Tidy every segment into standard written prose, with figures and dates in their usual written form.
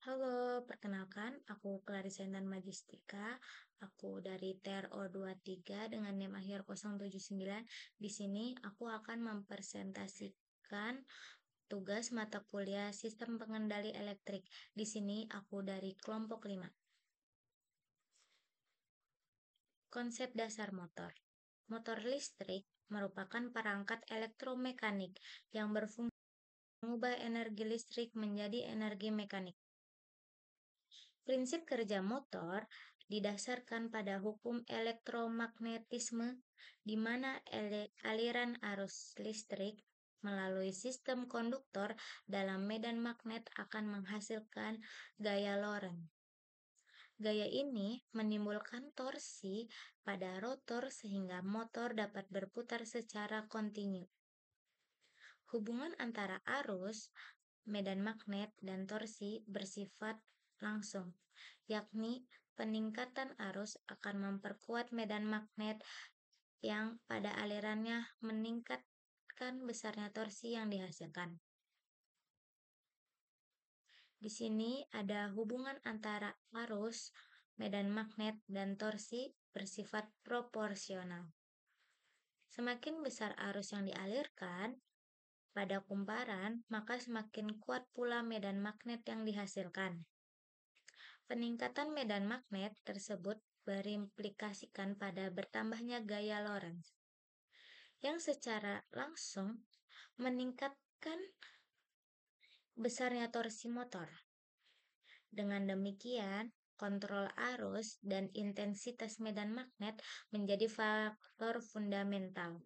Halo, perkenalkan, aku Clarissa Intan Magistika. Aku dari TRO 23 dengan NIM akhir 079. Di sini aku akan mempresentasikan tugas mata kuliah Sistem Pengendali Elektrik. Di sini aku dari kelompok 5. Konsep dasar motor. Motor listrik merupakan perangkat elektromekanik yang berfungsi mengubah energi listrik menjadi energi mekanik. Prinsip kerja motor didasarkan pada hukum elektromagnetisme, di mana aliran arus listrik melalui sistem konduktor dalam medan magnet akan menghasilkan gaya Lorentz. Gaya ini menimbulkan torsi pada rotor sehingga motor dapat berputar secara kontinu. Hubungan antara arus, medan magnet, dan torsi bersifat langsung, yakni peningkatan arus akan memperkuat medan magnet yang pada alirannya meningkatkan besarnya torsi yang dihasilkan. Di sini ada hubungan antara arus, medan magnet, dan torsi bersifat proporsional. Semakin besar arus yang dialirkan, pada kumparan, maka semakin kuat pula medan magnet yang dihasilkan. Peningkatan medan magnet tersebut berimplikasikan pada bertambahnya gaya Lorentz, yang secara langsung meningkatkan besarnya torsi motor. Dengan demikian, kontrol arus dan intensitas medan magnet menjadi faktor fundamental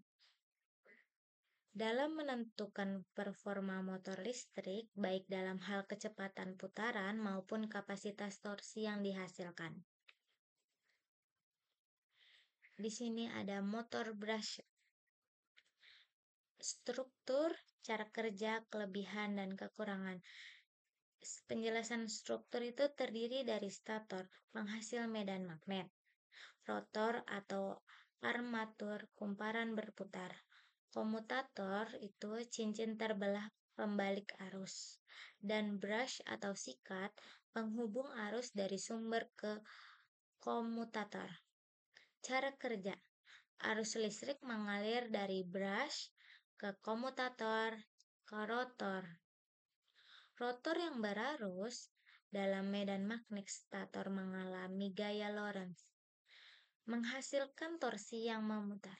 dalam menentukan performa motor listrik, baik dalam hal kecepatan putaran maupun kapasitas torsi yang dihasilkan. Di sini ada motor brush, struktur, cara kerja, kelebihan, dan kekurangan. Penjelasan struktur itu terdiri dari stator, penghasil medan magnet, rotor atau armatur kumparan berputar, komutator itu cincin terbelah pembalik arus, dan brush atau sikat penghubung arus dari sumber ke komutator. Cara kerja: arus listrik mengalir dari brush ke komutator ke rotor. Rotor yang berarus dalam medan magnet stator mengalami gaya Lorentz, menghasilkan torsi yang memutar.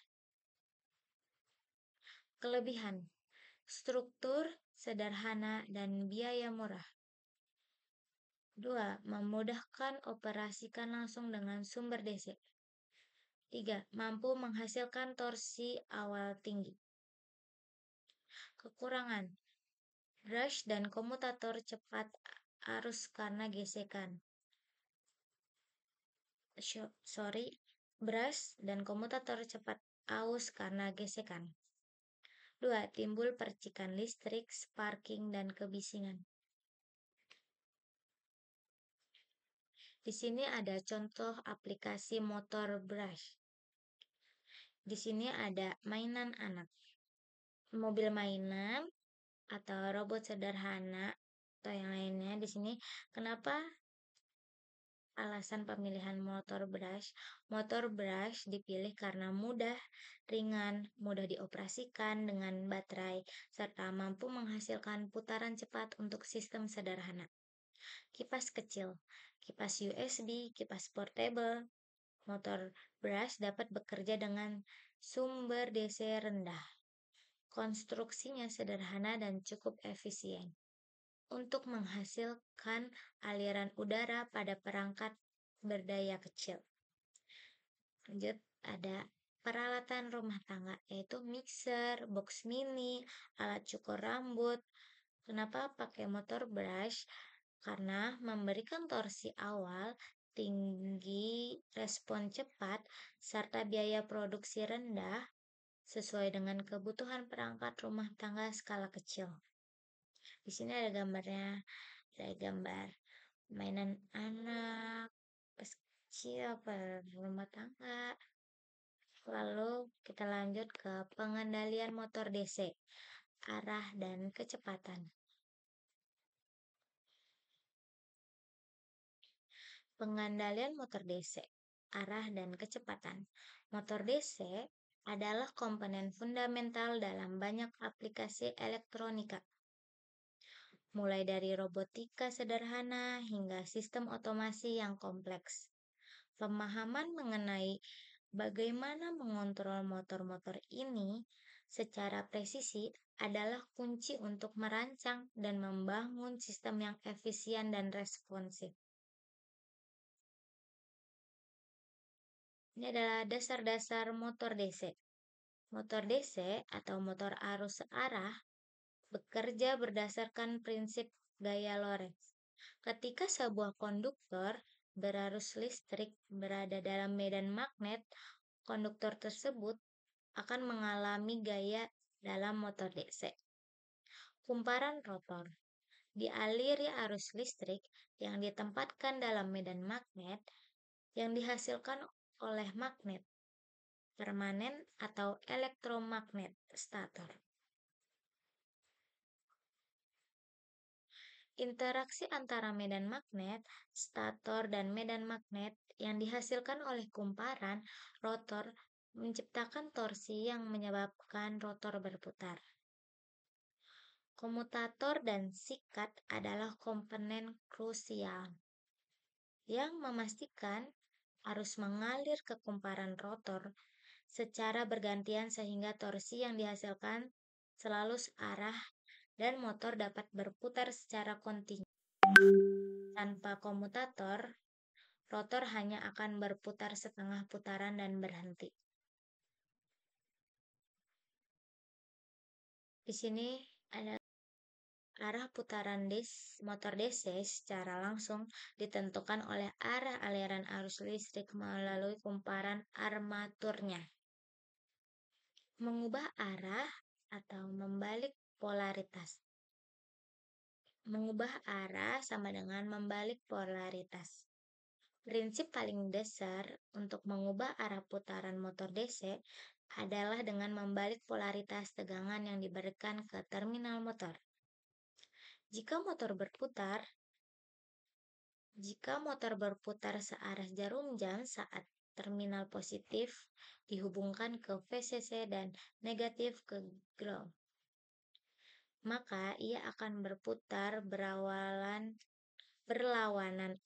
Kelebihan: struktur sederhana dan biaya murah. 2. Memudahkan operasikan langsung dengan sumber DC. 3. Mampu menghasilkan torsi awal tinggi. Kekurangan: brush dan komutator cepat arus karena gesekan. Brush dan komutator cepat aus karena gesekan. 2. Timbul percikan listrik, sparking, dan kebisingan. Di sini ada contoh aplikasi motor brush. Di sini ada mainan anak, mobil mainan, atau robot sederhana, atau yang lainnya. Di sini kenapa alasan pemilihan motor brush? Motor brush dipilih karena mudah, ringan, mudah dioperasikan dengan baterai, serta mampu menghasilkan putaran cepat untuk sistem sederhana. Kipas kecil, kipas USB, kipas portable. Motor brush dapat bekerja dengan sumber DC rendah. Konstruksinya sederhana dan cukup efisien untuk menghasilkan aliran udara pada perangkat berdaya kecil. Lanjut, ada peralatan rumah tangga, yaitu mixer, box mini, alat cukur rambut. Kenapa pakai motor brush? Karena memberikan torsi awal tinggi, respon cepat, serta biaya produksi rendah sesuai dengan kebutuhan perangkat rumah tangga skala kecil. Di sini ada gambarnya, ada gambar mainan anak pas kecil, rumah tangga. Lalu kita lanjut ke pengendalian motor DC, arah dan kecepatan. Pengendalian motor DC, arah dan kecepatan. Motor DC adalah komponen fundamental dalam banyak aplikasi elektronika, mulai dari robotika sederhana hingga sistem otomasi yang kompleks. Pemahaman mengenai bagaimana mengontrol motor-motor ini secara presisi adalah kunci untuk merancang dan membangun sistem yang efisien dan responsif. Ini adalah dasar-dasar motor DC. Motor DC atau motor arus searah bekerja berdasarkan prinsip gaya Lorentz. Ketika sebuah konduktor berarus listrik berada dalam medan magnet, konduktor tersebut akan mengalami gaya dalam motor DC. Kumparan rotor dialiri arus listrik yang ditempatkan dalam medan magnet yang dihasilkan oleh magnet permanen atau elektromagnet stator. Interaksi antara medan magnet, stator, dan medan magnet yang dihasilkan oleh kumparan rotor menciptakan torsi yang menyebabkan rotor berputar. Komutator dan sikat adalah komponen krusial yang memastikan arus mengalir ke kumparan rotor secara bergantian sehingga torsi yang dihasilkan selalu searah dan motor dapat berputar secara kontinu. Tanpa komutator, rotor hanya akan berputar setengah putaran dan berhenti. Di sini ada arah putaran motor DC secara langsung ditentukan oleh arah aliran arus listrik melalui kumparan armaturnya. Mengubah arah atau membalik polaritas. Mengubah arah sama dengan membalik polaritas. Prinsip paling dasar untuk mengubah arah putaran motor DC adalah dengan membalik polaritas tegangan yang diberikan ke terminal motor. Jika motor berputar searah jarum jam saat terminal positif dihubungkan ke VCC dan negatif ke ground, maka ia akan berputar berlawanan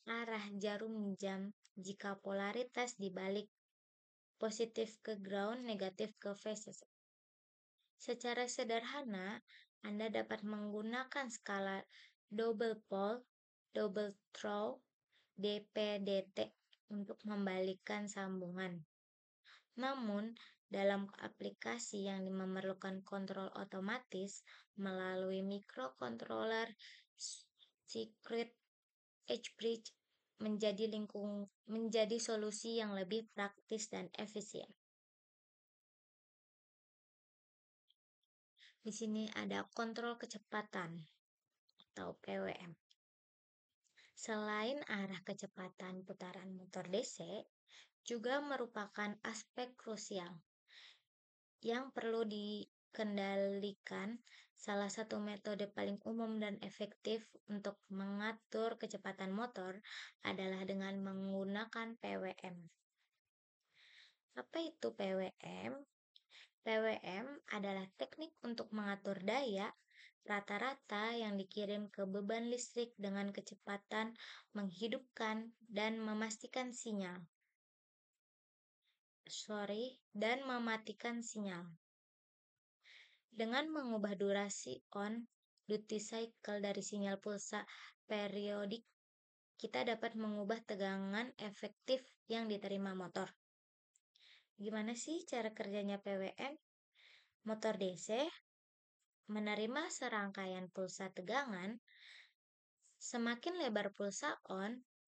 arah jarum jam jika polaritas dibalik positif ke ground, negatif ke VCC. Secara sederhana, Anda dapat menggunakan skala double pole, double throw, DP-DT untuk membalikkan sambungan. Namun, dalam aplikasi yang memerlukan kontrol otomatis melalui microcontroller, circuit H-bridge menjadi solusi yang lebih praktis dan efisien. Di sini ada kontrol kecepatan atau PWM. Selain arah kecepatan putaran motor DC, juga merupakan aspek krusial yang perlu dikendalikan. Salah satu metode paling umum dan efektif untuk mengatur kecepatan motor adalah dengan menggunakan PWM. Apa itu PWM? PWM adalah teknik untuk mengatur daya rata-rata yang dikirim ke beban listrik dengan kecepatan menghidupkan dan mematikan sinyal. Dengan mengubah durasi duty cycle dari sinyal pulsa periodik, kita dapat mengubah tegangan efektif yang diterima motor. Gimana sih cara kerjanya PWM? Motor DC menerima serangkaian pulsa tegangan. Semakin lebar pulsa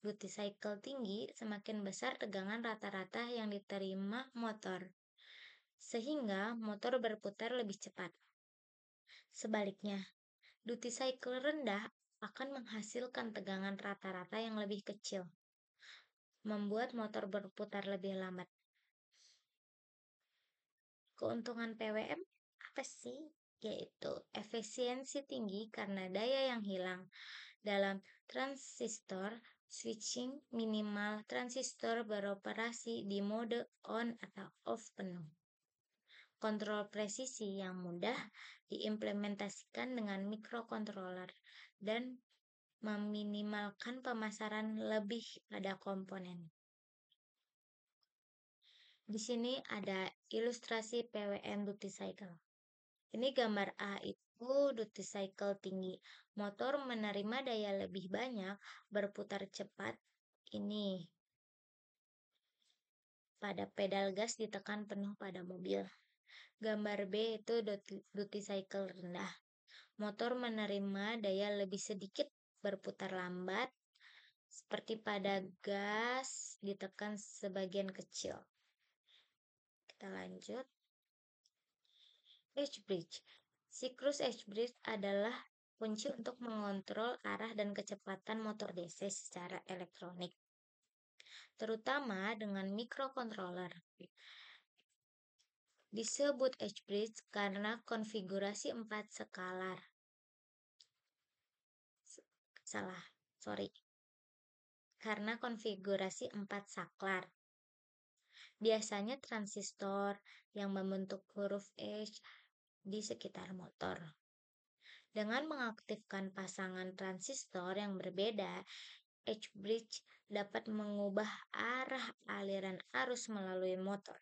duty cycle tinggi, semakin besar tegangan rata-rata yang diterima motor, sehingga motor berputar lebih cepat. Sebaliknya, duty cycle rendah akan menghasilkan tegangan rata-rata yang lebih kecil, membuat motor berputar lebih lambat. Keuntungan PWM apa sih? Yaitu efisiensi tinggi karena daya yang hilang dalam transistor Switching minimal transistor beroperasi di mode on atau off penuh. Kontrol presisi yang mudah diimplementasikan dengan mikrokontroler dan meminimalkan pemasaran lebih pada komponen. Di sini ada ilustrasi PWM duty cycle. Ini gambar A itu duty cycle tinggi. Motor menerima daya lebih banyak berputar cepat. Ini pada pedal gas ditekan penuh pada mobil. Gambar B itu duty cycle rendah. Motor menerima daya lebih sedikit berputar lambat seperti pada gas ditekan sebagian kecil. Kita lanjut. H-bridge. Siklus H-bridge adalah kunci untuk mengontrol arah dan kecepatan motor DC secara elektronik, terutama dengan mikrokontroler. Disebut H-bridge karena konfigurasi 4 skalar. Karena konfigurasi 4 saklar. Biasanya transistor yang membentuk huruf H di sekitar motor. Dengan mengaktifkan pasangan transistor yang berbeda, H-bridge dapat mengubah arah aliran arus melalui motor.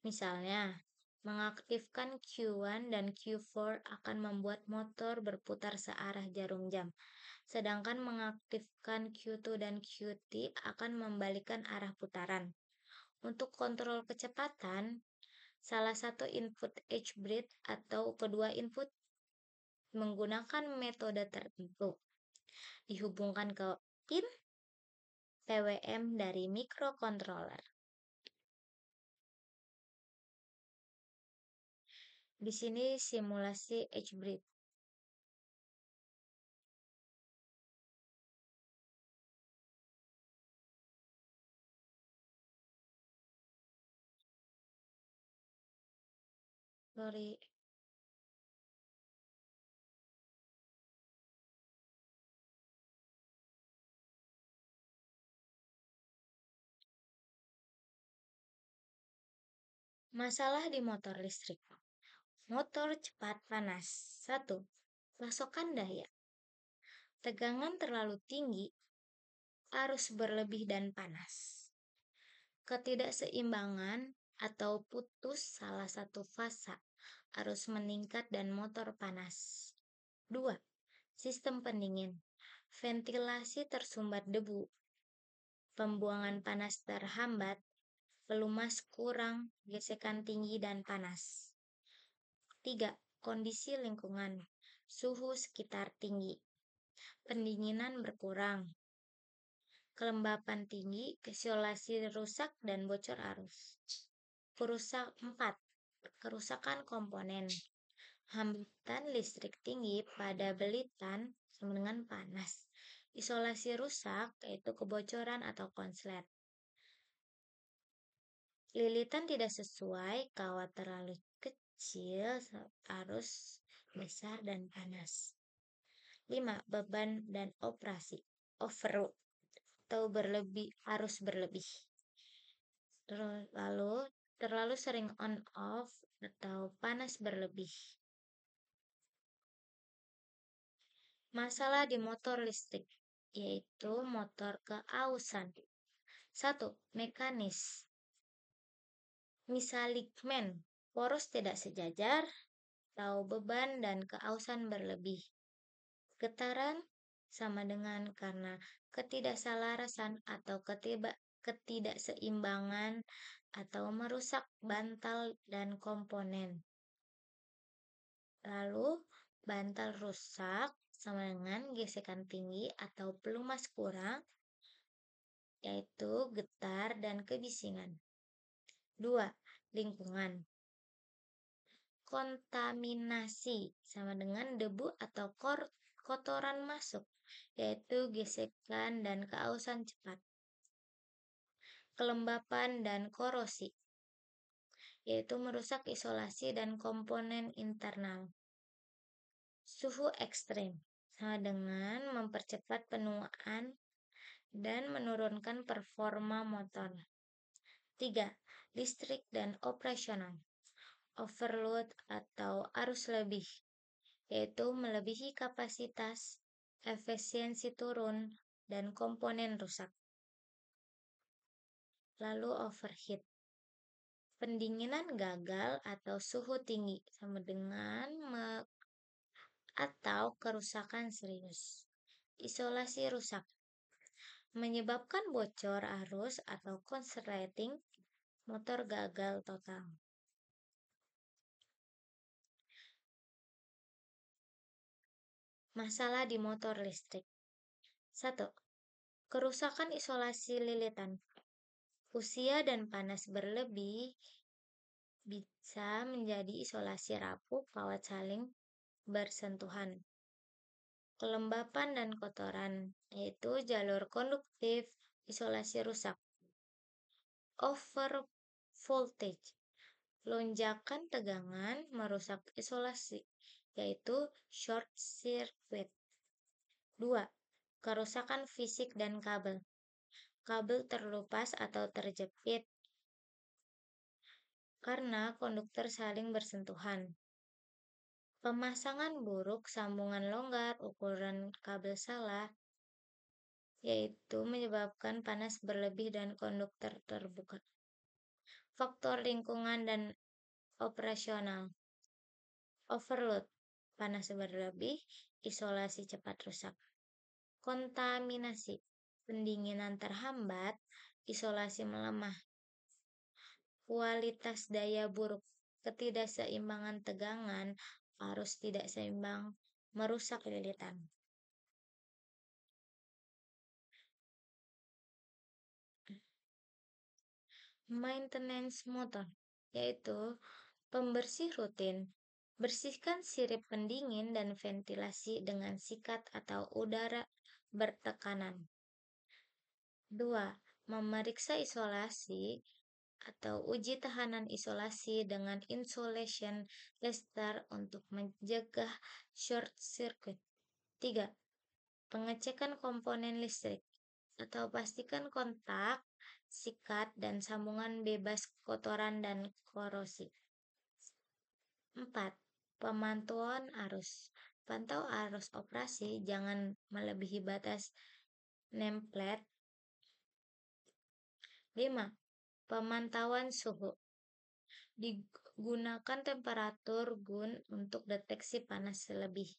Misalnya, mengaktifkan Q1 dan Q4 akan membuat motor berputar searah jarum jam, sedangkan mengaktifkan Q2 dan Qt akan membalikan arah putaran. Untuk kontrol kecepatan, salah satu input H-bridge atau kedua input menggunakan metode tertentu dihubungkan ke pin PWM dari mikrokontroler. Di sini simulasi H-bridge. Sorry. Masalah di motor listrik. Motor cepat panas. 1. Pasokan daya. Tegangan terlalu tinggi, arus berlebih dan panas. Ketidakseimbangan atau putus salah satu fasa, arus meningkat dan motor panas. 2. Sistem pendingin. Ventilasi tersumbat debu. Pembuangan panas terhambat, pelumas kurang, gesekan tinggi dan panas. 3. Kondisi lingkungan. Suhu sekitar tinggi. Pendinginan berkurang. Kelembapan tinggi, isolasi rusak dan bocor arus. 4. Kerusakan komponen. Hambatan listrik tinggi pada belitan sama dengan panas. Isolasi rusak yaitu kebocoran atau konslet. Lilitan tidak sesuai, kawat terlalu kecil, arus besar dan panas. 5. Beban dan operasi. Overload atau arus berlebih. Lalu terlalu sering on off atau panas berlebih. Masalah di motor listrik, yaitu motor keausan. 1. Mekanis. Misaligmen, poros tidak sejajar, atau beban dan keausan berlebih. Getaran sama dengan karena ketidakselarasan atau ketidakseimbangan atau merusak bantal dan komponen. Lalu, bantal rusak sama dengan gesekan tinggi atau pelumas kurang, yaitu getar dan kebisingan. 2. Lingkungan. Kontaminasi sama dengan debu atau kotoran masuk, yaitu gesekan dan keausan cepat. Kelembapan dan korosi, yaitu merusak isolasi dan komponen internal. Suhu ekstrim sama dengan mempercepat penuaan dan menurunkan performa motor. 3. Listrik dan operasional. Overload atau arus lebih, yaitu melebihi kapasitas, efisiensi turun, dan komponen rusak. Lalu overheat. Pendinginan gagal atau suhu tinggi sama dengan atau kerusakan serius. Isolasi rusak menyebabkan bocor arus atau konsleting, motor gagal total. Masalah di motor listrik. 1. Kerusakan isolasi lilitan. Usia dan panas berlebih bisa menjadi isolasi rapuh kawat saling bersentuhan. Kelembapan dan kotoran, yaitu jalur konduktif, isolasi rusak. Over voltage, lonjakan tegangan merusak isolasi, yaitu short circuit. 2. Kerusakan fisik dan kabel. Kabel terlupas atau terjepit karena konduktor saling bersentuhan. Pemasangan buruk, sambungan longgar, ukuran kabel salah, yaitu menyebabkan panas berlebih dan konduktor terbuka. Faktor lingkungan dan operasional. Overload, panas berlebih, isolasi cepat rusak. Kontaminasi, pendinginan terhambat, isolasi melemah. Kualitas daya buruk, ketidakseimbangan tegangan, arus tidak seimbang, merusak lilitan. Maintenance motor, yaitu pembersih rutin. Bersihkan sirip pendingin dan ventilasi dengan sikat atau udara bertekanan. 2. Memeriksa isolasi atau uji tahanan isolasi dengan insulation tester untuk mencegah short circuit. 3. Pengecekan komponen listrik atau pastikan kontak, sikat, dan sambungan bebas kotoran dan korosi. 4. Pemantauan arus. Pantau arus operasi, jangan melebihi batas nameplate. 5. Pemantauan suhu. Digunakan temperatur gun untuk deteksi panas lebih.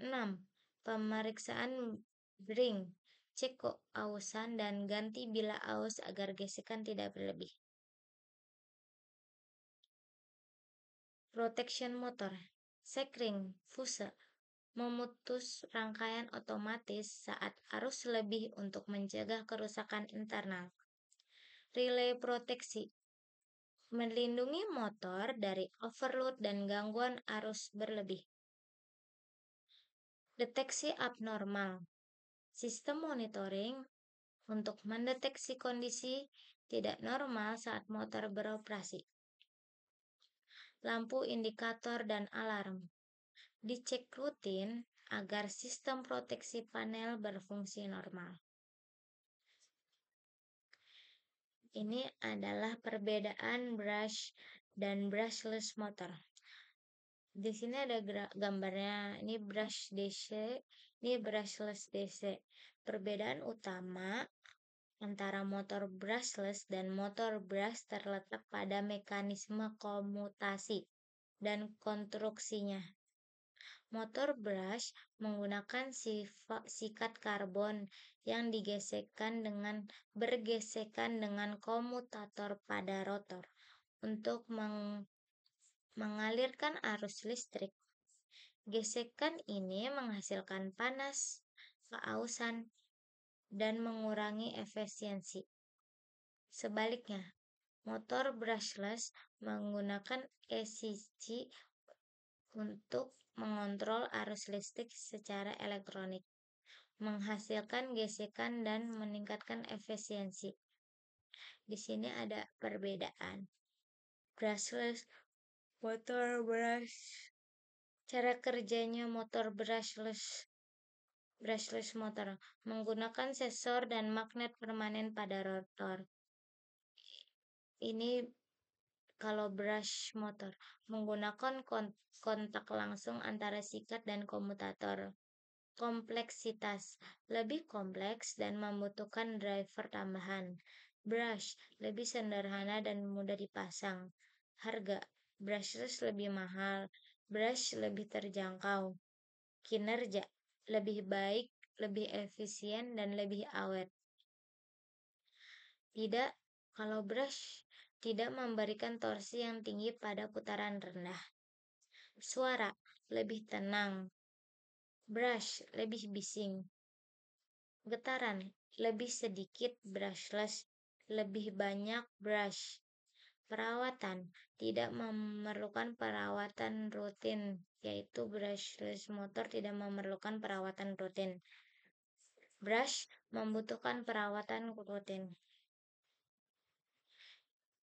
6. Pemeriksaan bearing. Cek keausan dan ganti bila aus agar gesekan tidak berlebih. Protection motor. Sekring, fuse, memutus rangkaian otomatis saat arus lebih untuk mencegah kerusakan internal. Relay proteksi, melindungi motor dari overload dan gangguan arus berlebih. Deteksi abnormal, sistem monitoring untuk mendeteksi kondisi tidak normal saat motor beroperasi. Lampu indikator dan alarm, dicek rutin agar sistem proteksi panel berfungsi normal. Ini adalah perbedaan brush dan brushless motor. Di sini ada gambarnya, ini brush DC, ini brushless DC. Perbedaan utama antara motor brushless dan motor brush terletak pada mekanisme komutasi dan konstruksinya. Motor brush menggunakan sikat karbon yang bergesekan dengan komutator pada rotor untuk mengalirkan arus listrik. Gesekan ini menghasilkan panas, keausan, dan mengurangi efisiensi. Sebaliknya, motor brushless menggunakan ECC untuk mengontrol arus listrik secara elektronik, menghasilkan gesekan dan meningkatkan efisiensi. Di sini ada perbedaan. Brushless, motor brush. Cara kerjanya motor brushless. Brushless motor menggunakan sensor dan magnet permanen pada rotor. Ini kalau brush motor menggunakan kontak langsung antara sikat dan komutator. Kompleksitas lebih kompleks dan membutuhkan driver tambahan. Brush lebih sederhana dan mudah dipasang. Harga brushless lebih mahal, brush lebih terjangkau. Kinerja lebih baik, lebih efisien, dan lebih awet. Tidak, kalau brush tidak memberikan torsi yang tinggi pada putaran rendah. Suara lebih tenang, brush lebih bising. Getaran lebih sedikit brushless, lebih banyak brush. Perawatan tidak memerlukan perawatan rutin, yaitu brushless motor tidak memerlukan perawatan rutin. Brush membutuhkan perawatan rutin.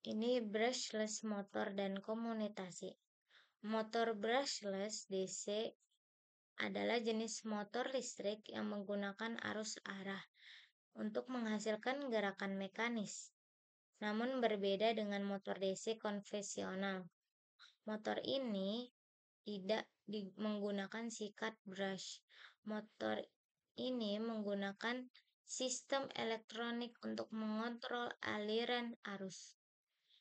Ini brushless motor dan komunitasi. Motor brushless DC adalah jenis motor listrik yang menggunakan arus arah untuk menghasilkan gerakan mekanis. Namun berbeda dengan motor DC konvensional. Motor ini tidak menggunakan sikat brush. Motor ini menggunakan sistem elektronik untuk mengontrol aliran arus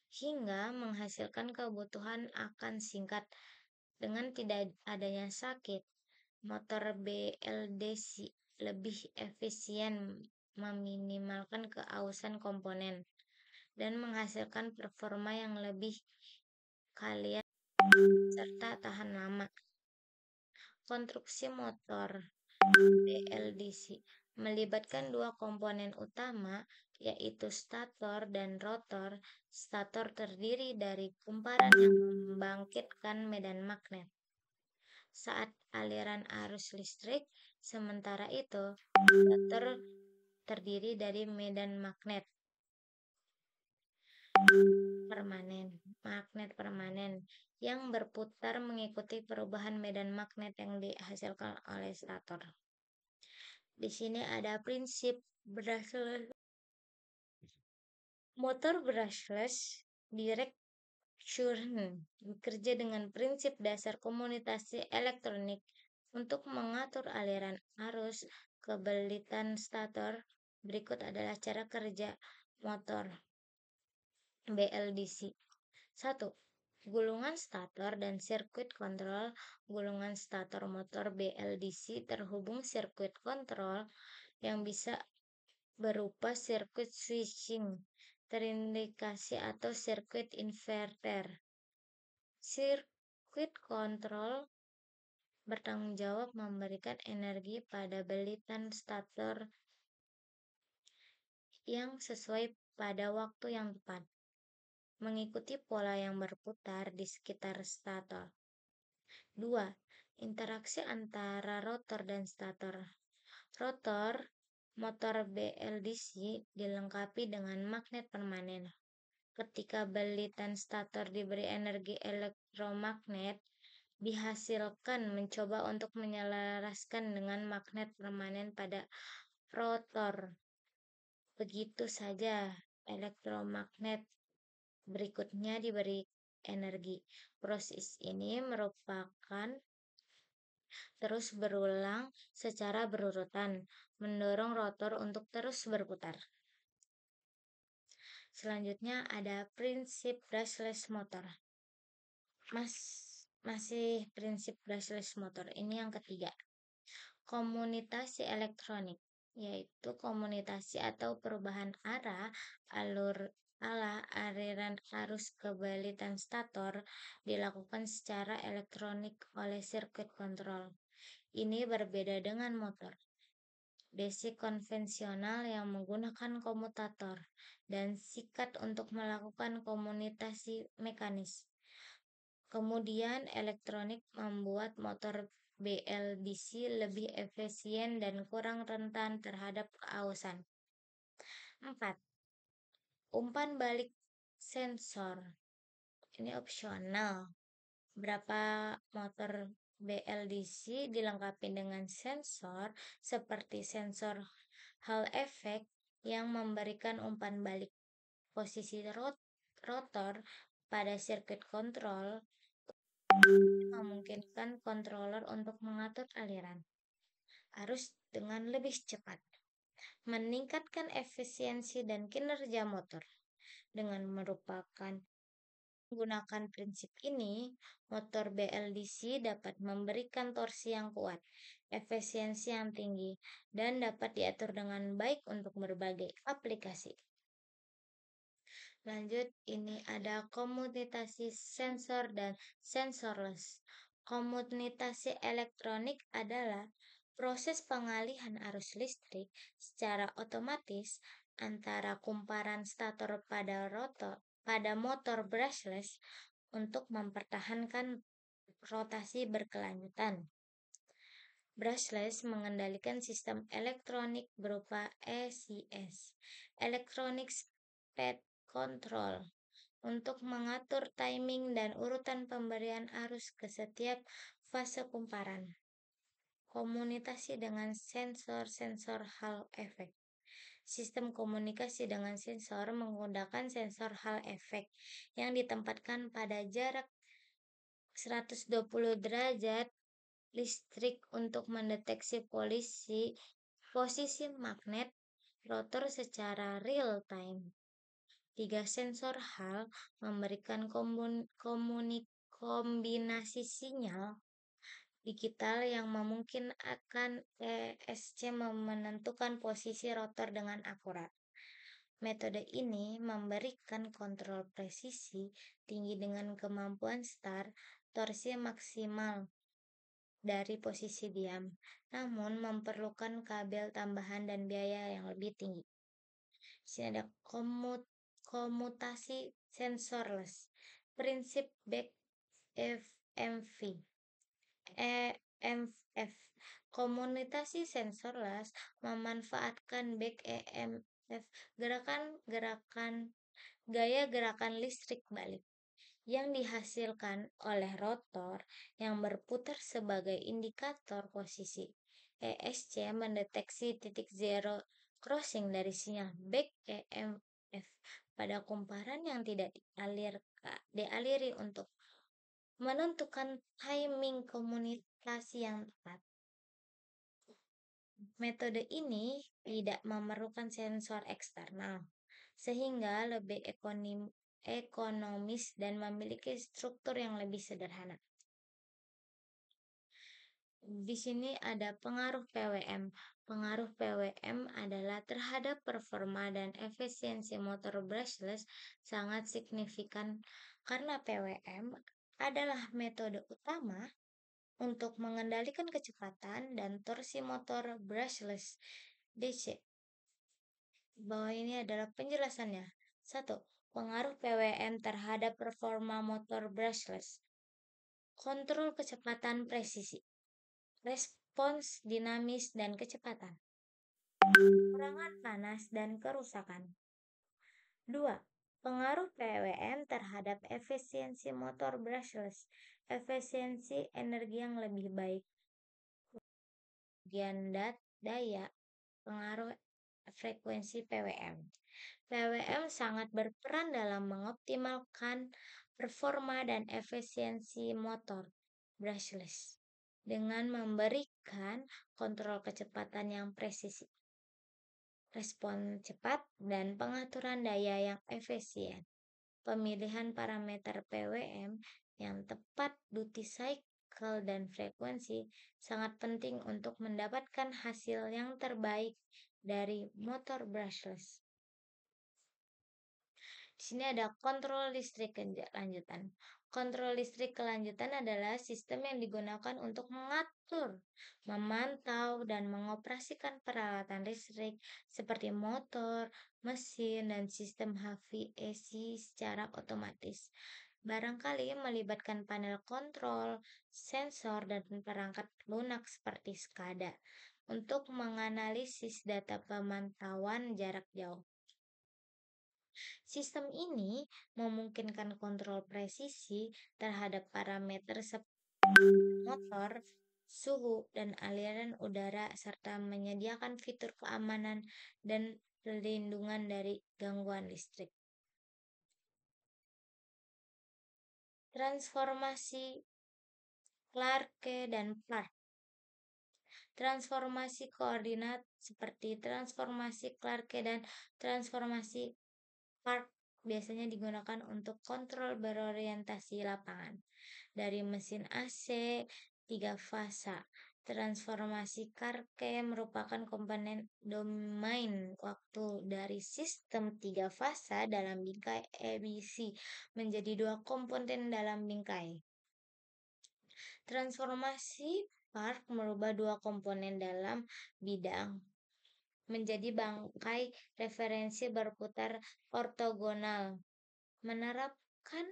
hingga menghasilkan kebutuhan akan singkat dengan tidak adanya sakit. Motor BLDC lebih efisien meminimalkan keausan komponen dan menghasilkan performa yang lebih kalian serta tahan lama. Konstruksi motor BLDC melibatkan dua komponen utama, yaitu stator dan rotor. Stator terdiri dari kumparan yang membangkitkan medan magnet saat aliran arus listrik, sementara itu rotor terdiri dari medan magnet permanen yang berputar mengikuti perubahan medan magnet yang dihasilkan oleh stator. Di sini ada prinsip brushless. Motor brushless direct current bekerja dengan prinsip dasar komunikasi elektronik untuk mengatur aliran arus ke belitan stator. Berikut adalah cara kerja motor BLDC. 1. Gulungan stator dan sirkuit kontrol. Gulungan stator motor BLDC terhubung sirkuit kontrol yang bisa berupa sirkuit switching, terindikasi atau sirkuit inverter. Sirkuit kontrol bertanggung jawab memberikan energi pada belitan stator yang sesuai pada waktu yang tepat, mengikuti pola yang berputar di sekitar stator. 2. Interaksi antara rotor dan stator. Rotor motor BLDC dilengkapi dengan magnet permanen. Ketika belitan stator diberi energi elektromagnet, dihasilkan mencoba untuk menyelaraskan dengan magnet permanen pada rotor. Begitu saja elektromagnet berikutnya diberi energi. Proses ini merupakan terus berulang secara berurutan, mendorong rotor untuk terus berputar. Selanjutnya ada prinsip brushless motor. Masih prinsip brushless motor. Ini yang ketiga. Komunitasi elektronik, yaitu komunitasi atau perubahan arah aliran arus ke balitan stator dilakukan secara elektronik oleh sirkuit kontrol. Ini berbeda dengan motor DC konvensional yang menggunakan komutator dan sikat untuk melakukan komunikasi mekanis. Kemudian elektronik membuat motor BLDC lebih efisien dan kurang rentan terhadap keausan. 4. Umpan balik sensor. Ini opsional. Berapa motor BLDC dilengkapi dengan sensor seperti sensor Hall effect yang memberikan umpan balik posisi rotor pada sirkuit kontrol, memungkinkan controller untuk mengatur aliran arus dengan lebih cepat, meningkatkan efisiensi dan kinerja motor. Dengan menggunakan prinsip ini, motor BLDC dapat memberikan torsi yang kuat, efisiensi yang tinggi, dan dapat diatur dengan baik untuk berbagai aplikasi. Lanjut, ini ada komutasi sensor dan sensorless. Komutasi elektronik adalah proses pengalihan arus listrik secara otomatis antara kumparan stator pada motor brushless untuk mempertahankan rotasi berkelanjutan. Brushless mengendalikan sistem elektronik berupa ECS, Electronic Speed Control, untuk mengatur timing dan urutan pemberian arus ke setiap fase kumparan. Komunikasi dengan sensor Hall effect. Sistem komunikasi dengan sensor menggunakan sensor Hall effect yang ditempatkan pada jarak 120 derajat listrik untuk mendeteksi posisi magnet rotor secara real time. 3 sensor Hall memberikan kombinasi sinyal digital yang memungkinkan ESC menentukan posisi rotor dengan akurat. Metode ini memberikan kontrol presisi tinggi dengan kemampuan start torsi maksimal dari posisi diam, namun memerlukan kabel tambahan dan biaya yang lebih tinggi. Di sini ada komutasi sensorless, prinsip back EMF. EMF. Komunikasi sensorless memanfaatkan back EMF, gaya gerakan listrik balik yang dihasilkan oleh rotor yang berputar sebagai indikator posisi. ESC mendeteksi titik zero crossing dari sinyal back EMF pada kumparan yang tidak dialiri untuk menentukan timing komunikasi yang tepat. Metode ini tidak memerlukan sensor eksternal, sehingga lebih ekonomis dan memiliki struktur yang lebih sederhana. Di sini ada pengaruh PWM. Pengaruh PWM adalah terhadap performa dan efisiensi motor brushless sangat signifikan karena PWM adalah metode utama untuk mengendalikan kecepatan dan torsi motor brushless DC. Bawah ini adalah penjelasannya. 1. Pengaruh PWM terhadap performa motor brushless. Kontrol kecepatan presisi, respons dinamis dan kecepatan, kurangan panas dan kerusakan. 2. Pengaruh PWM terhadap efisiensi motor brushless, efisiensi energi yang lebih baik, bagian daya, pengaruh frekuensi PWM. PWM sangat berperan dalam mengoptimalkan performa dan efisiensi motor brushless dengan memberikan kontrol kecepatan yang presisi, respon cepat, dan pengaturan daya yang efisien. Pemilihan parameter PWM yang tepat, duty cycle, dan frekuensi sangat penting untuk mendapatkan hasil yang terbaik dari motor brushless. Di sini ada kontrol listrik kelanjutan. Kontrol listrik kelanjutan adalah sistem yang digunakan untuk mengatur, memantau, dan mengoperasikan peralatan listrik seperti motor, mesin, dan sistem HVAC secara otomatis. Barangkali melibatkan panel kontrol, sensor, dan perangkat lunak seperti SCADA untuk menganalisis data pemantauan jarak jauh. Sistem ini memungkinkan kontrol presisi terhadap parameter motor, suhu, dan aliran udara, serta menyediakan fitur keamanan dan perlindungan dari gangguan listrik. Transformasi Clarke dan Park. Transformasi koordinat seperti transformasi Clarke dan transformasi Park biasanya digunakan untuk kontrol berorientasi lapangan dari mesin AC 3 fasa. Transformasi Clarke merupakan komponen domain waktu dari sistem 3 fasa dalam bingkai ABC menjadi 2 komponen dalam bingkai. Transformasi Park merubah 2 komponen dalam bidang menjadi bangkai referensi berputar ortogonal. Menerapkan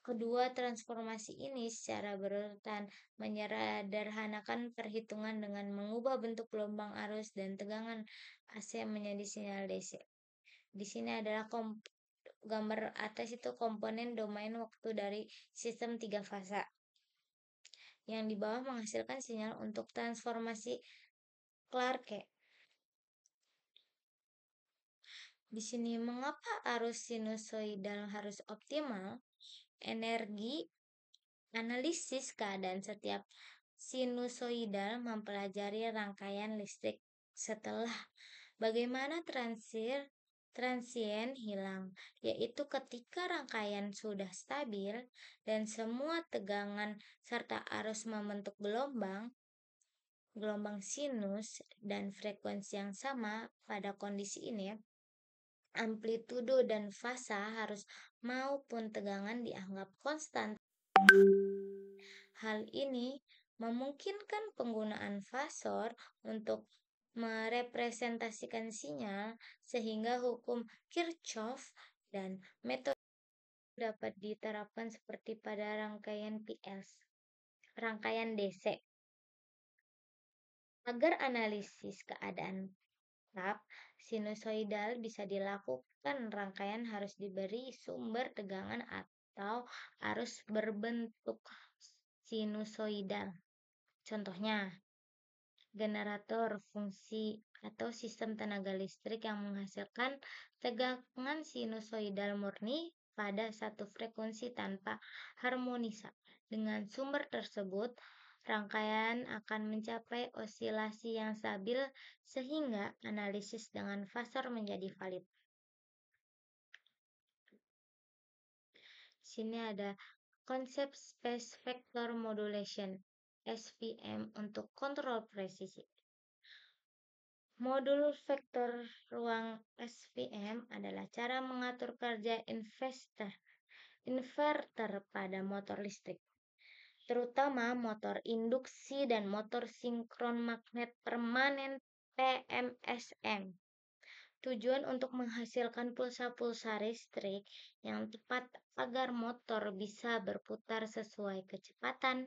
kedua transformasi ini secara berurutan menyederhanakan perhitungan dengan mengubah bentuk gelombang arus dan tegangan AC menjadi sinyal DC. Di sini adalah gambar atas itu komponen domain waktu dari sistem 3 fasa. Yang di bawah menghasilkan sinyal untuk transformasi Clarke. Di sini mengapa arus sinusoidal harus optimal? Energi analisis keadaan setiap sinusoidal mempelajari rangkaian listrik setelah bagaimana transien hilang, yaitu ketika rangkaian sudah stabil dan semua tegangan serta arus membentuk gelombang sinus dan frekuensi yang sama. Pada kondisi ini, amplitudo dan fasa harus maupun tegangan dianggap konstan. Hal ini memungkinkan penggunaan fasor untuk merepresentasikan sinyal sehingga hukum Kirchhoff dan metode dapat diterapkan seperti pada rangkaian DC. Agar analisis keadaan tetap sinusoidal bisa dilakukan, rangkaian harus diberi sumber tegangan atau arus berbentuk sinusoidal. Contohnya, generator fungsi atau sistem tenaga listrik yang menghasilkan tegangan sinusoidal murni pada satu frekuensi tanpa harmonisa. Dengan sumber tersebut, rangkaian akan mencapai osilasi yang stabil sehingga analisis dengan fasor menjadi valid. Sini ada konsep Space Vector Modulation (SVM) untuk kontrol presisi. Modul vektor ruang SVM adalah cara mengatur kerja inverter pada motor listrik, terutama motor induksi dan motor sinkron magnet permanen PMSM. Tujuan untuk menghasilkan pulsa-pulsa listrik yang tepat agar motor bisa berputar sesuai kecepatan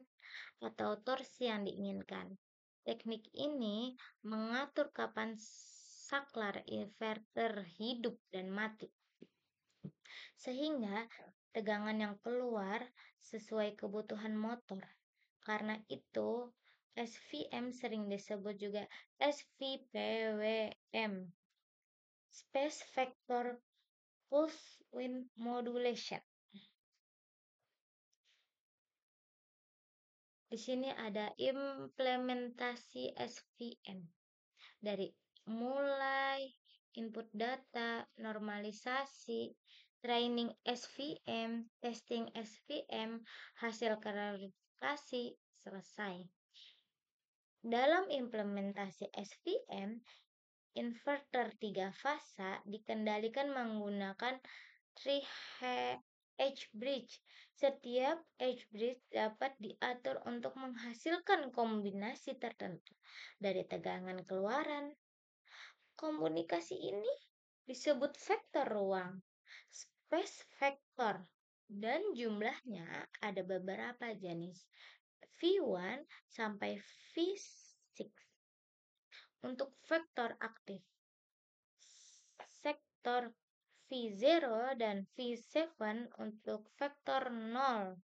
atau torsi yang diinginkan. Teknik ini mengatur kapan saklar inverter hidup dan mati, sehingga tegangan yang keluar sesuai kebutuhan motor. Karena itu, SVM sering disebut juga SVPWM, Space Vector Pulse Wind Modulation. Di sini ada implementasi SVM dari mulai input data, normalisasi, training SVM, testing SVM, hasil klarifikasi, selesai. Dalam implementasi SVM, inverter 3 fasa dikendalikan menggunakan 3 H-bridge. Setiap H-bridge dapat diatur untuk menghasilkan kombinasi tertentu dari tegangan keluaran. Komunikasi ini disebut vektor ruang, space vector, dan jumlahnya ada beberapa jenis, V1 sampai V6 untuk vektor aktif, sektor V0 dan V7 untuk vektor 0.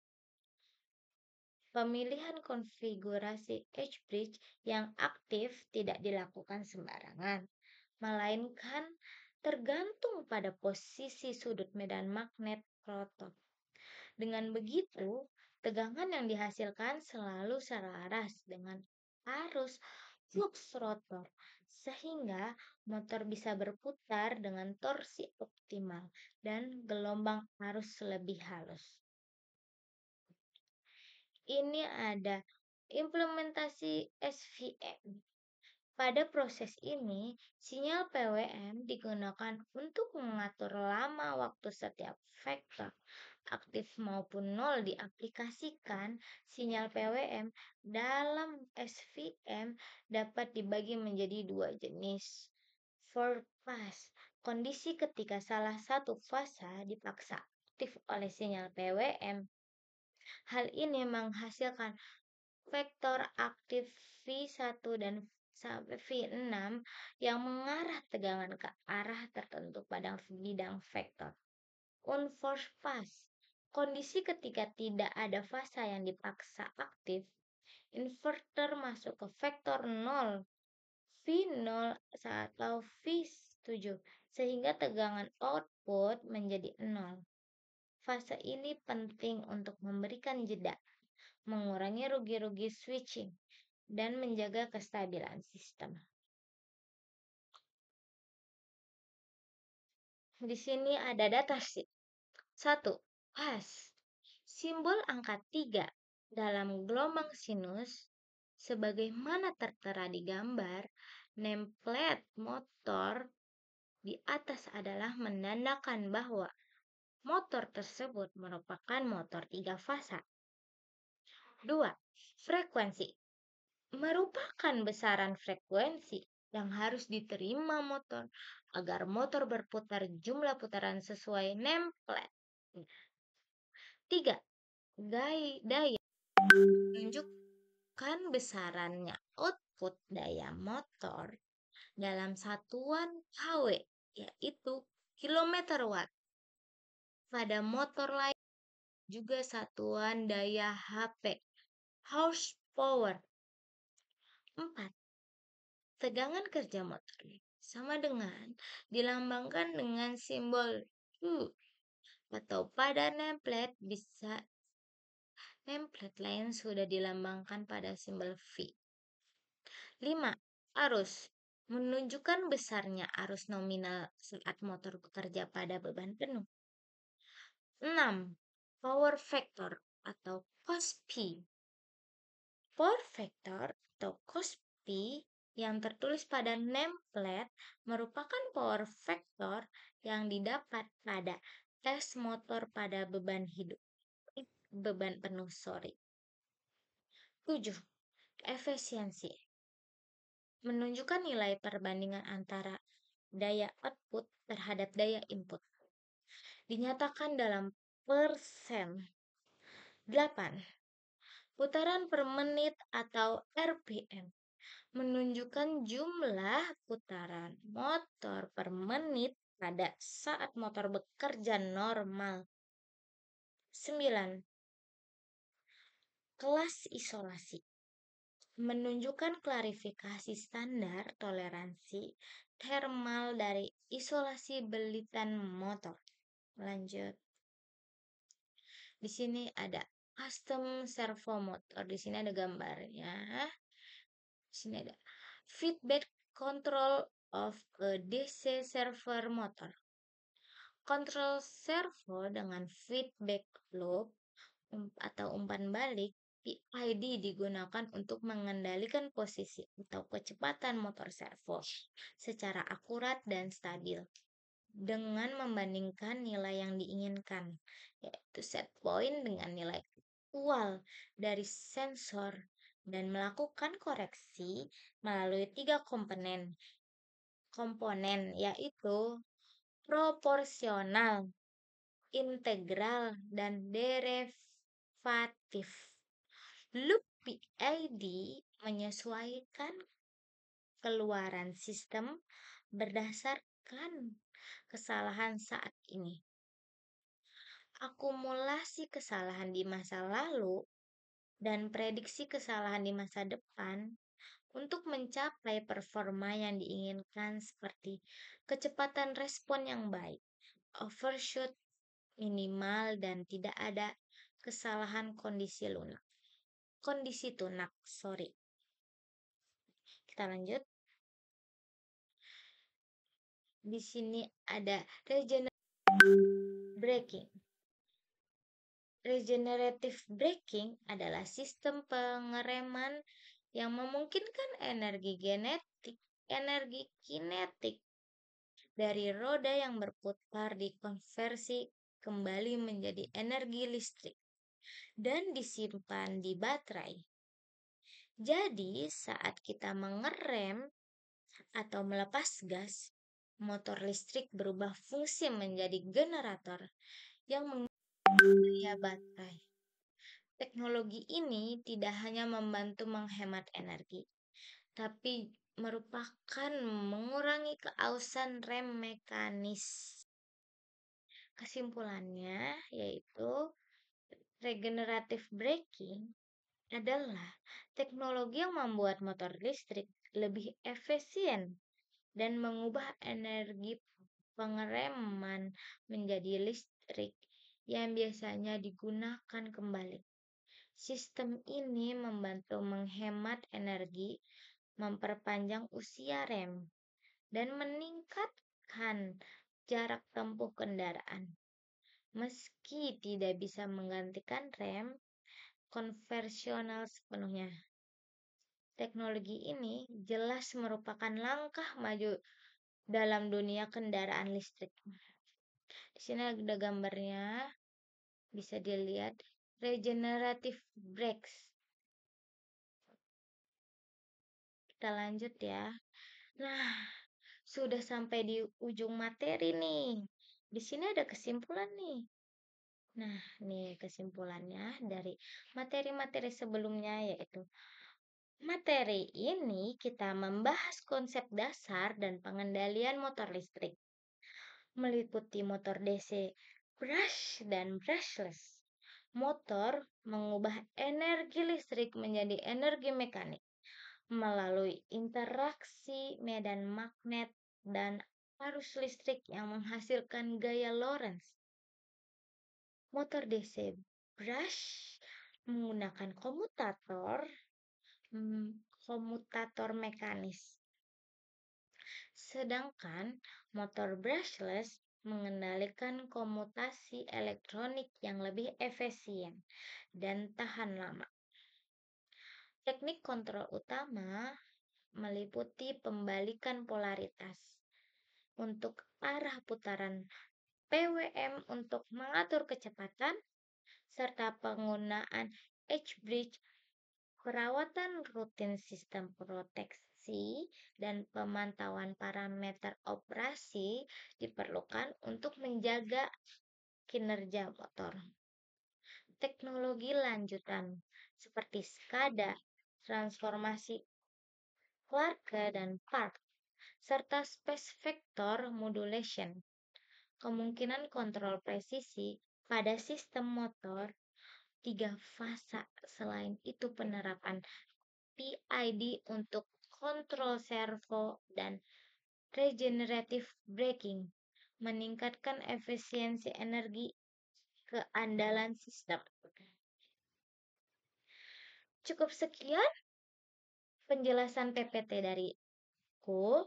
Pemilihan konfigurasi H-bridge yang aktif tidak dilakukan sembarangan, melainkan tergantung pada posisi sudut medan magnet proton. Dengan begitu, tegangan yang dihasilkan selalu selaras dengan arus flux rotor, sehingga motor bisa berputar dengan torsi optimal dan gelombang arus lebih halus. Ini ada implementasi SVM. Pada proses ini, sinyal PWM digunakan untuk mengatur lama waktu setiap vektor aktif maupun nol diaplikasikan. Sinyal PWM dalam SVM dapat dibagi menjadi dua jenis. For pass, kondisi ketika salah satu fasa dipaksa aktif oleh sinyal PWM. Hal ini menghasilkan vektor aktif V1 dan sampai V6 yang mengarah tegangan ke arah tertentu pada bidang vektor. Unforced pass, kondisi ketika tidak ada fasa yang dipaksa aktif, inverter masuk ke vektor 0, V0 atau V7, sehingga tegangan output menjadi 0. Fase ini penting untuk memberikan jeda, mengurangi rugi-rugi switching, dan menjaga kestabilan sistem. Di sini ada datasheet. 1. Pas. Simbol angka 3 dalam gelombang sinus sebagaimana tertera di gambar. Nameplate motor di atas adalah menandakan bahwa motor tersebut merupakan motor 3 fasa. 2. Frekuensi merupakan besaran frekuensi yang harus diterima motor agar motor berputar jumlah putaran sesuai nameplate. 3. Daya menunjukkan besarannya output daya motor dalam satuan kW, yaitu kilometer watt. Pada motor lain juga satuan daya HP, horsepower. 4. Tegangan kerja motor sama dengan dilambangkan dengan simbol U, atau pada nameplate lain sudah dilambangkan pada simbol V. 5. Arus menunjukkan besarnya arus nominal saat motor bekerja pada beban penuh. 6. Power factor atau cos P. Power factor atau cos P yang tertulis pada nameplate merupakan power factor yang didapat pada tes motor pada beban penuh. 7. Efisiensi menunjukkan nilai perbandingan antara daya output terhadap daya input. Dinyatakan dalam persen. 8. Putaran per menit atau RPM menunjukkan jumlah putaran motor per menit pada saat motor bekerja normal. 9. Kelas isolasi menunjukkan klarifikasi standar toleransi thermal dari isolasi belitan motor. Lanjut. Di sini ada custom servo motor. Di sini ada gambarnya. Di sini ada feedback control of a DC server motor. Kontrol servo dengan feedback loop atau umpan balik PID digunakan untuk mengendalikan posisi atau kecepatan motor servo secara akurat dan stabil dengan membandingkan nilai yang diinginkan, yaitu set point dengan nilai aktual dari sensor dan melakukan koreksi melalui 3 komponen yaitu proporsional, integral, dan derivatif. Loop PID menyesuaikan keluaran sistem berdasarkan kesalahan saat ini. Akumulasi kesalahan di masa lalu dan prediksi kesalahan di masa depan untuk mencapai performa yang diinginkan seperti kecepatan respon yang baik, overshoot minimal dan tidak ada kesalahan kondisi tunak, sorry. Kita lanjut. Di sini ada braking. Regenerative braking adalah sistem pengereman yang memungkinkan energi kinetik dari roda yang berputar dikonversi kembali menjadi energi listrik dan disimpan di baterai. Jadi, saat kita mengerem atau melepas gas, motor listrik berubah fungsi menjadi generator yang menggunakan baterai. Teknologi ini tidak hanya membantu menghemat energi, tapi merupakan mengurangi keausan rem mekanis. Kesimpulannya yaitu regenerative braking adalah teknologi yang membuat motor listrik lebih efisien dan mengubah energi pengereman menjadi listrik yang biasanya digunakan kembali. Sistem ini membantu menghemat energi, memperpanjang usia rem, dan meningkatkan jarak tempuh kendaraan. Meski tidak bisa menggantikan rem konvensional sepenuhnya, teknologi ini jelas merupakan langkah maju dalam dunia kendaraan listrik. Di sini ada gambarnya, bisa dilihat regenerative brakes. Kita lanjut ya. Nah, sudah sampai di ujung materi nih. Di sini ada kesimpulan nih. Nah, nih kesimpulannya dari materi-materi sebelumnya, yaitu materi ini kita membahas konsep dasar dan pengendalian motor listrik, meliputi motor DC, brush dan brushless. Motor mengubah energi listrik menjadi energi mekanik melalui interaksi medan magnet dan arus listrik yang menghasilkan gaya Lorentz. Motor DC brush menggunakan komutator mekanis. Sedangkan motor brushless mengendalikan komutasi elektronik yang lebih efisien dan tahan lama. Teknik kontrol utama meliputi pembalikan polaritas untuk arah putaran PWM untuk mengatur kecepatan, serta penggunaan H-bridge, perawatan rutin sistem proteksi, dan pemantauan parameter operasi diperlukan untuk menjaga kinerja motor. Teknologi lanjutan seperti SCADA, transformasi Clarke dan PARC, serta space vector modulation, kemungkinan kontrol presisi pada sistem motor 3 fasa. Selain itu, penerapan PID untuk kontrol servo dan regenerative braking meningkatkan efisiensi energi keandalan sistem. Cukup sekian penjelasan PPT dariku.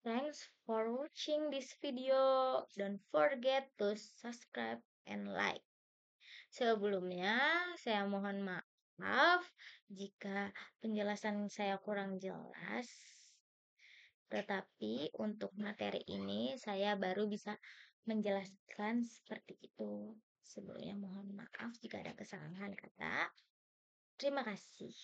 Thanks for watching this video. Don't forget to subscribe and like. Sebelumnya, saya mohon maaf jika penjelasan saya kurang jelas. Tetapi untuk materi ini saya baru bisa menjelaskan seperti itu. Sebelumnya mohon maaf jika ada kesalahan kata. Terima kasih.